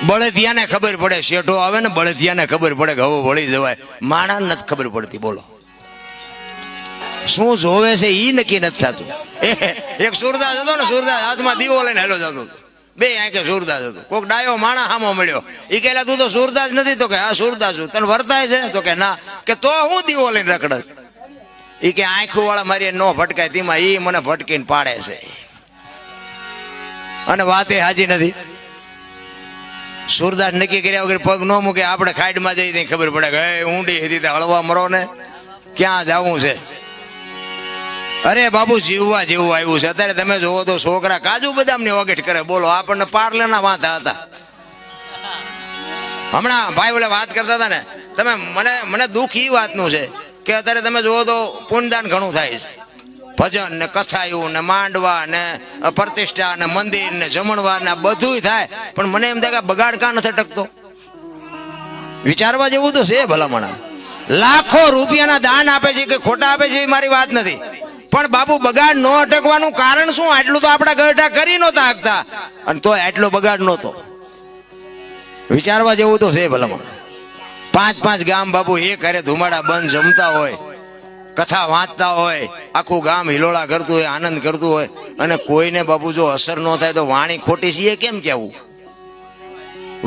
બળદિયાને ખબર પડે, શેઠો આવે ને બળદિયાને ખબર પડે કે હવે વળી જવાય, માણસ નથી ખબર પડતી. બોલો શું જોવે છે ઈ નક્કી નથી થતું. એક સુરદાસ હતો ને, સુરદાસ હાથમાં દીવો લઈને હેલો જતો, બે આંખે સુરદાસ હતો. કોક ડાયો માણા હામો મળ્યો, ઈ કહેલા તું તો સુરદાસ નથી? તો કે હા સુરદાસ છું. તને વર્તાય છે? તો કે ના. કે તો હું દીવો લઈને રખડસ? ઈ કે આંખો વાળા મારી નો ભટકાય, તેમાં ઈ મને ભટકીને પાડે છે. અને વાતે હાજી નથી. સુરદાસ નક્કી કર્યા વગર પગ ન મૂકે. આપણે ખાડમાં જઈ ત્યાં ખબર પડે કે ઊંડી હતી, હળવા મરો ને ક્યાં જવું છે. અરે બાબુ જીવવા જેવું આવ્યું છે. અત્યારે તમે જોવો તો છોકરા કાજુ બદામની વગેટ કરે. બોલો આપણને પાર્લરના વાંધા હતા. હમણાં ભાઈ ઓલા વાત કરતા હતા ને, તમે મને દુઃખ એ વાતનું છે કે અત્યારે તમે જોવો તો પુણ્યદાન ઘણું થાય છે. ભજન ને કથાયું ને માંડવા ને પ્રતિષ્ઠા ને મંદિર ને જમણવાર ને બધું થાય, પણ મને એમ થાય કે બગાડ કાં નથી ટકતો? વિચારવા જેવું તો છે ભલામણ. લાખો રૂપિયાના દાન આપે છે કે ખોટા આપે છે એ મારી વાત નથી, પણ બાપુ બગાડ ન અટકવાનું કારણ શું? આટલું તો આપણા ગરઢા કરી નહોતા શકતા, અને તો આટલો બગાડ નહોતો. વિચારવા જેવું તો છે ભલામણ. 5-5 ગામ બાપુ એક હારે ધુમાડા બંધ જમતા હોય, કથા વાંચતા હોય, આખું ગામ હિલોળા કરતું હોય, આનંદ કરતું હોય, અને કોઈને બાપુ જો અસર ન થાય તો વાણી ખોટી છે એ કેમ કેવું?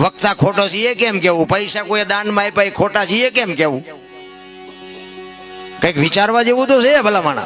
વક્તા ખોટો છે એ કેમ કેવું? પૈસા કોઈ દાનમાં આપ્યા ખોટા છે એ કેમ કેવું? કઈક વિચારવા જેવું તો છે ભલામણ.